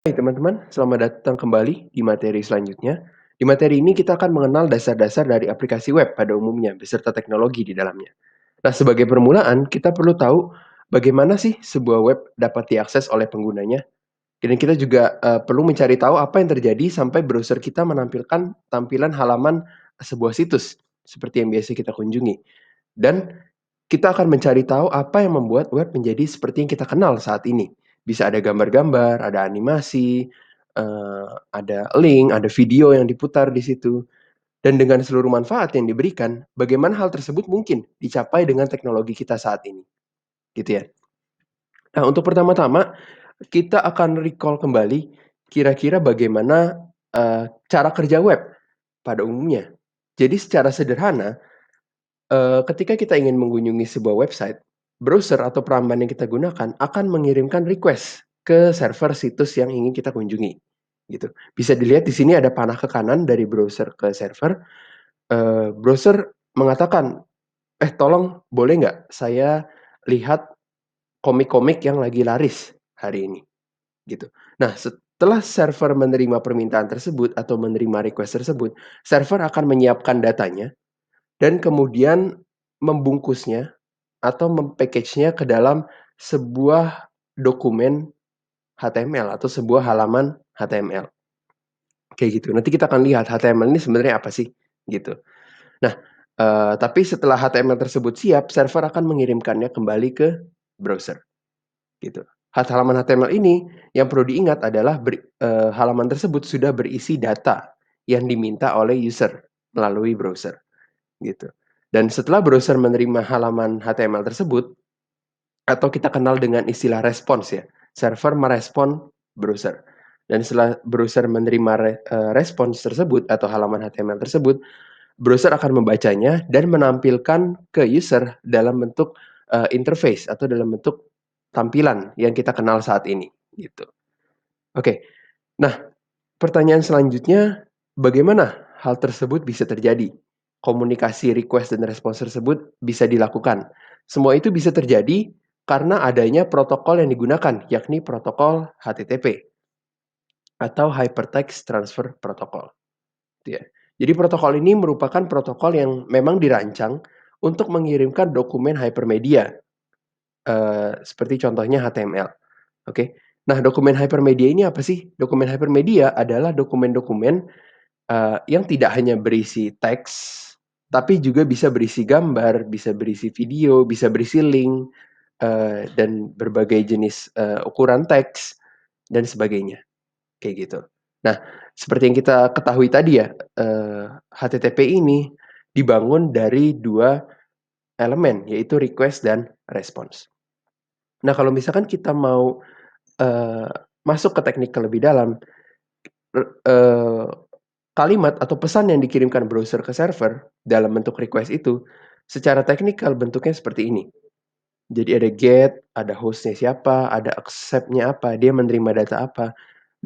Hai teman-teman, selamat datang kembali di materi selanjutnya. Di materi ini kita akan mengenal dasar-dasar dari aplikasi web pada umumnya beserta teknologi di dalamnya. Nah, sebagai permulaan, kita perlu tahu bagaimana sih sebuah web dapat diakses oleh penggunanya. Dan kita juga perlu mencari tahu apa yang terjadi sampai browser kita menampilkan tampilan halaman sebuah situs seperti yang biasa kita kunjungi. Dan kita akan mencari tahu apa yang membuat web menjadi seperti yang kita kenal saat ini. Bisa ada gambar-gambar, ada animasi, ada link, ada video yang diputar di situ. Dan dengan seluruh manfaat yang diberikan, bagaimana hal tersebut mungkin dicapai dengan teknologi kita saat ini, gitu ya. Nah, untuk pertama-tama, kita akan recall kembali kira-kira bagaimana, cara kerja web pada umumnya. Jadi secara sederhana, ketika kita ingin mengunjungi sebuah website, browser atau peramban yang kita gunakan akan mengirimkan request ke server situs yang ingin kita kunjungi, gitu. Bisa dilihat di sini ada panah ke kanan dari browser ke server, browser mengatakan, tolong boleh nggak saya lihat komik-komik yang lagi laris hari ini?" Gitu. Nah, setelah server menerima permintaan tersebut atau menerima request tersebut, server akan menyiapkan datanya dan kemudian membungkusnya atau mem-package-nya ke dalam sebuah dokumen HTML atau sebuah halaman HTML, kayak gitu. Nanti kita akan lihat HTML ini sebenarnya apa sih, gitu. Nah, tapi setelah HTML tersebut siap, server akan mengirimkannya kembali ke browser, gitu. Halaman HTML ini yang perlu diingat adalah halaman tersebut sudah berisi data yang diminta oleh user melalui browser, gitu. Dan setelah browser menerima halaman HTML tersebut, atau kita kenal dengan istilah response ya, server merespon browser. Dan setelah browser menerima respons tersebut atau halaman HTML tersebut, browser akan membacanya dan menampilkan ke user dalam bentuk, interface atau dalam bentuk tampilan yang kita kenal saat ini, gitu. Oke, nah pertanyaan selanjutnya, bagaimana hal tersebut bisa terjadi? Komunikasi request dan respons tersebut bisa dilakukan. Semua itu bisa terjadi karena adanya protokol yang digunakan, yakni protokol HTTP atau Hypertext Transfer Protocol, gitu ya. Jadi protokol ini merupakan protokol yang memang dirancang untuk mengirimkan dokumen hypermedia, seperti contohnya HTML, oke. Nah, dokumen hypermedia ini apa sih? Dokumen hypermedia adalah dokumen-dokumen yang tidak hanya berisi teks, tapi juga bisa berisi gambar, bisa berisi video, bisa berisi link, dan berbagai jenis, ukuran teks, dan sebagainya, kayak gitu. Nah, seperti yang kita ketahui tadi ya, HTTP ini dibangun dari 2 elemen, yaitu request dan response. Nah, kalau misalkan kita mau, eee, masuk ke teknik lebih dalam, eee, kalimat atau pesan yang dikirimkan browser ke server dalam bentuk request itu, secara teknikal bentuknya seperti ini. Jadi ada get, ada host-nya siapa, ada accept-nya apa, dia menerima data apa,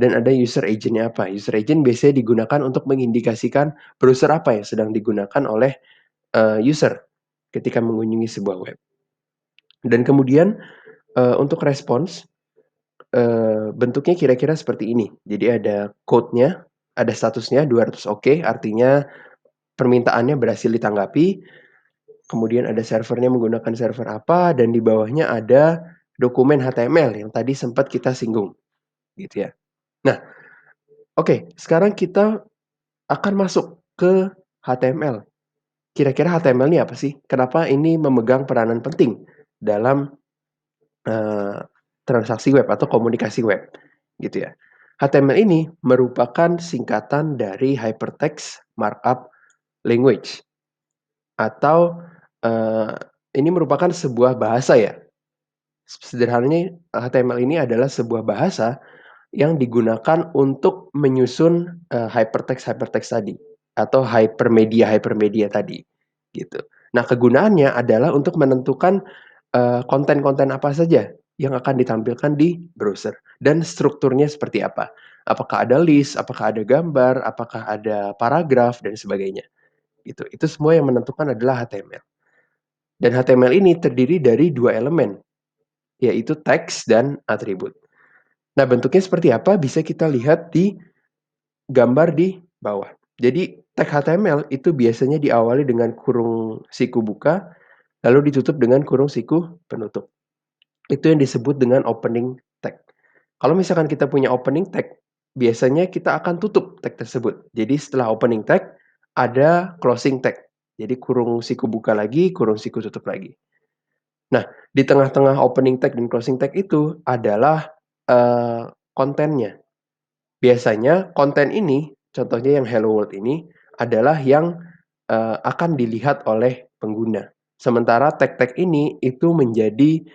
dan ada user agent-nya apa. User agent biasanya digunakan untuk mengindikasikan browser apa yang sedang digunakan oleh, user ketika mengunjungi sebuah web. Dan kemudian, untuk respons, bentuknya kira-kira seperti ini. Jadi ada code-nya, ada statusnya 200 oke, artinya permintaannya berhasil ditanggapi, kemudian ada servernya menggunakan server apa, dan di bawahnya ada dokumen HTML yang tadi sempat kita singgung, gitu ya. Nah, oke, sekarang kita akan masuk ke HTML. Kira-kira HTML ini apa sih? Kenapa ini memegang peranan penting dalam, eee, transaksi web atau komunikasi web, gitu ya. HTML ini merupakan singkatan dari Hypertext Markup Language atau, eee, ini merupakan sebuah bahasa ya. Sederhananya HTML ini adalah sebuah bahasa yang digunakan untuk menyusun, hypertext-hypertext tadi atau hypermedia-hypermedia tadi, gitu. Nah, kegunaannya adalah untuk menentukan, konten-konten apa saja yang akan ditampilkan di browser dan strukturnya seperti apa. Apakah ada list, apakah ada gambar, apakah ada paragraf dan sebagainya, gitu. Itu semua yang menentukan adalah HTML. Dan HTML ini terdiri dari 2 elemen, yaitu teks dan atribut. Nah, bentuknya seperti apa bisa kita lihat di gambar di bawah. Jadi tag HTML itu biasanya diawali dengan kurung siku buka, lalu ditutup dengan kurung siku penutup. Itu yang disebut dengan opening tag. Kalau misalkan kita punya opening tag, biasanya kita akan tutup tag tersebut. Jadi setelah opening tag, ada closing tag. Jadi kurung siku buka lagi, kurung siku tutup lagi. Nah, di tengah-tengah opening tag dan closing tag itu adalah, kontennya. Biasanya konten ini, contohnya yang hello world ini, adalah yang, akan dilihat oleh pengguna. Sementara tag-tag ini itu menjadi,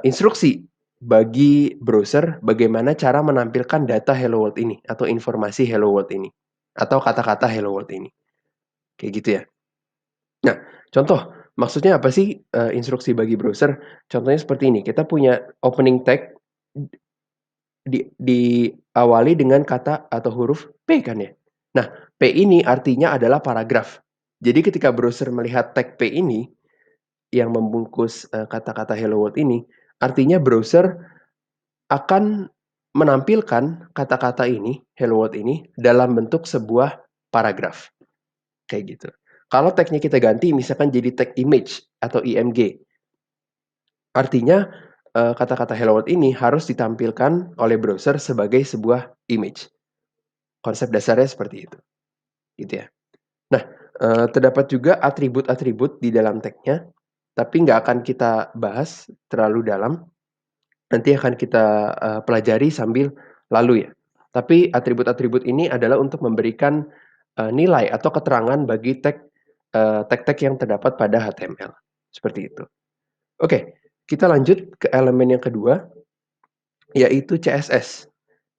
instruksi bagi browser bagaimana cara menampilkan data hello world ini, atau informasi hello world ini, atau kata-kata hello world ini, kayak gitu ya. Nah, contoh, maksudnya apa sih, instruksi bagi browser? Contohnya seperti ini, kita punya opening tag diawali dengan kata atau huruf P kan ya. Nah, P ini artinya adalah paragraf. Jadi ketika browser melihat tag P ini, yang membungkus, kata-kata hello world ini, artinya browser akan menampilkan kata-kata ini, hello world ini, dalam bentuk sebuah paragraf, kayak gitu. Kalau tag-nya kita ganti misalkan jadi tag image atau IMG, artinya, kata-kata hello world ini harus ditampilkan oleh browser sebagai sebuah image. Konsep dasarnya seperti itu, gitu ya. Nah, terdapat juga atribut-atribut di dalam tag-nya, tapi nggak akan kita bahas terlalu dalam, nanti akan kita, pelajari sambil lalu ya. Tapi atribut-atribut ini adalah untuk memberikan, nilai atau keterangan bagi tag-tag yang terdapat pada HTML, seperti itu. Oke, kita lanjut ke elemen yang kedua, yaitu CSS.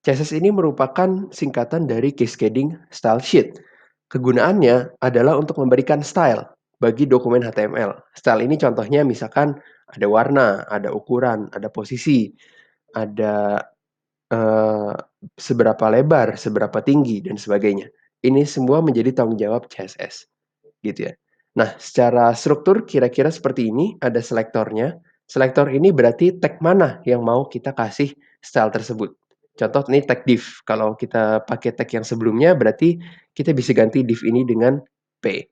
CSS ini merupakan singkatan dari Cascading Style Sheet. Kegunaannya adalah untuk memberikan style bagi dokumen HTML. Style ini contohnya misalkan ada warna, ada ukuran, ada posisi, ada, eee, seberapa lebar, seberapa tinggi, dan sebagainya. Ini semua menjadi tanggung jawab CSS, gitu ya. Nah, secara struktur kira-kira seperti ini, ada selektornya. Selektor ini berarti tag mana yang mau kita kasih style tersebut. Contoh nih tag div, kalau kita pakai tag yang sebelumnya berarti kita bisa ganti div ini dengan P,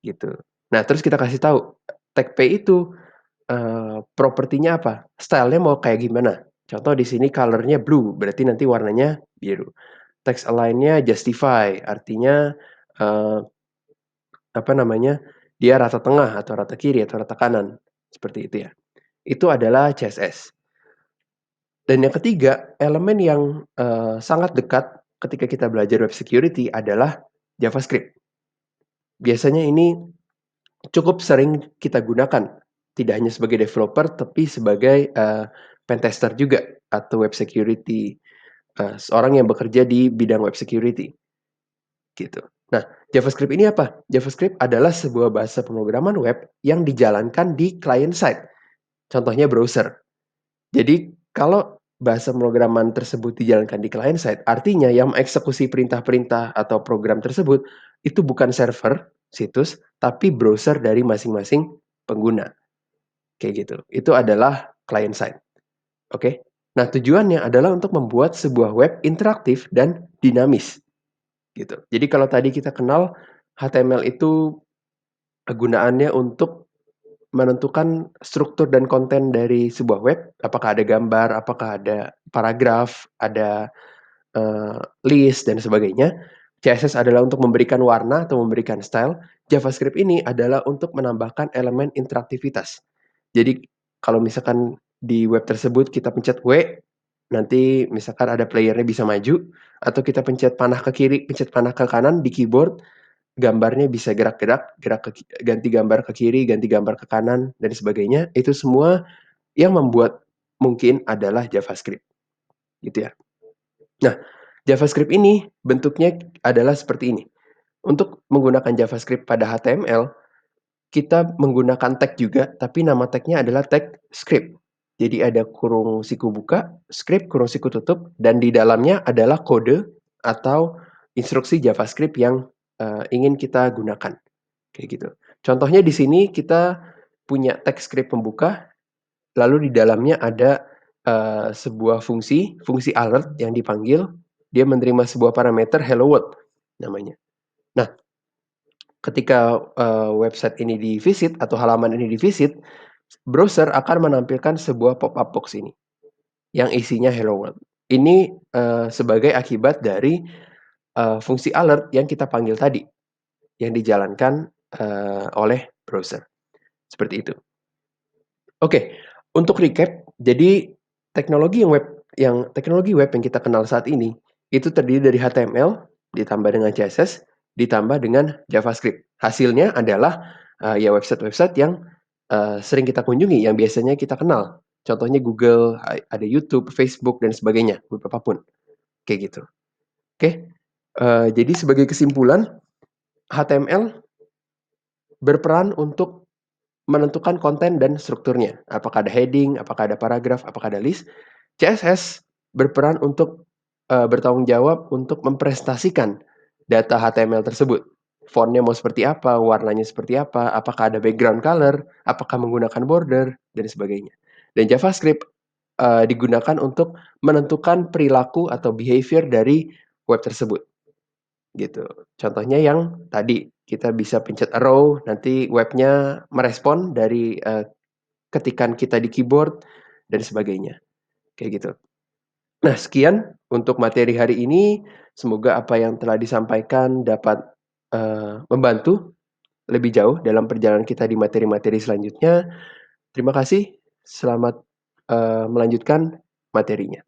gitu. Nah, terus kita kasih tahu, tag P itu, propertinya apa, style-nya mau kayak gimana. Contoh di sini color-nya blue, berarti nanti warnanya biru. Text align-nya justify, artinya, eee apa namanya, dia rata tengah atau rata kiri atau rata kanan, seperti itu ya. Itu adalah CSS. Dan yang ketiga, elemen yang, sangat dekat ketika kita belajar web security adalah JavaScript. Biasanya ini cukup sering kita gunakan, tidak hanya sebagai developer tapi sebagai, pentester juga atau web security, seorang yang bekerja di bidang web security. Gitu. Nah, JavaScript ini apa? JavaScript adalah sebuah bahasa pemrograman web yang dijalankan di client side, contohnya browser. Jadi, kalau bahasa pemrograman tersebut dijalankan di client side, artinya yang mengeksekusi perintah-perintah atau program tersebut, itu bukan server, situs, tapi browser dari masing-masing pengguna, kayak gitu. Itu adalah client side, oke? Nah, tujuannya adalah untuk membuat sebuah web interaktif dan dinamis. Gitu. Jadi kalau tadi kita kenal HTML itu kegunaannya untuk menentukan struktur dan konten dari sebuah web, apakah ada gambar, apakah ada paragraf, ada, list dan sebagainya. CSS adalah untuk memberikan warna atau memberikan style, JavaScript ini adalah untuk menambahkan elemen interaktivitas. Jadi kalau misalkan di web tersebut kita pencet W, nanti misalkan ada player-nya bisa maju, atau kita pencet panah ke kiri, pencet panah ke kanan di keyboard, gambarnya bisa gerak-gerak, ganti gambar ke kiri, ganti gambar ke kanan, dan sebagainya. Itu semua yang membuat mungkin adalah JavaScript, gitu ya. Nah, JavaScript ini bentuknya adalah seperti ini. Untuk menggunakan JavaScript pada HTML, kita menggunakan tag juga, tapi nama tag-nya adalah tag script. Jadi ada kurung siku buka, script, kurung siku tutup, dan di dalamnya adalah kode atau instruksi JavaScript yang, ingin kita gunakan, kayak gitu. Contohnya di sini kita punya tag script pembuka, lalu di dalamnya ada sebuah fungsi alert yang dipanggil, dia menerima sebuah parameter hello world namanya. Nah, ketika, website ini di-visit atau halaman ini di-visit, browser akan menampilkan sebuah pop-up box ini, yang isinya hello world. Ini, sebagai akibat dari, fungsi alert yang kita panggil tadi, yang dijalankan, oleh browser, seperti itu. Oke, untuk recap, jadi teknologi web yang kita kenal saat ini, itu terdiri dari HTML, ditambah dengan CSS, ditambah dengan JavaScript. Hasilnya adalah, ya website-website yang, sering kita kunjungi, yang biasanya kita kenal. Contohnya Google, ada YouTube, Facebook, dan sebagainya, beberapa pun, kayak gitu. Oke, jadi sebagai kesimpulan, HTML berperan untuk menentukan konten dan strukturnya, apakah ada heading, apakah ada paragraf, apakah ada list. CSS berperan untuk, bertanggung jawab untuk mempresentasikan data HTML tersebut. Font-nya mau seperti apa, warnanya seperti apa, apakah ada background color, apakah menggunakan border, dan sebagainya. Dan JavaScript, digunakan untuk menentukan perilaku atau behavior dari web tersebut, gitu. Contohnya yang tadi, kita bisa pencet arrow, nanti webnya merespon dari, ketikan kita di keyboard, dan sebagainya, kayak gitu. Nah, sekian untuk materi hari ini. Semoga apa yang telah disampaikan dapat, membantu lebih jauh dalam perjalanan kita di materi-materi selanjutnya. Terima kasih, selamat, melanjutkan materinya.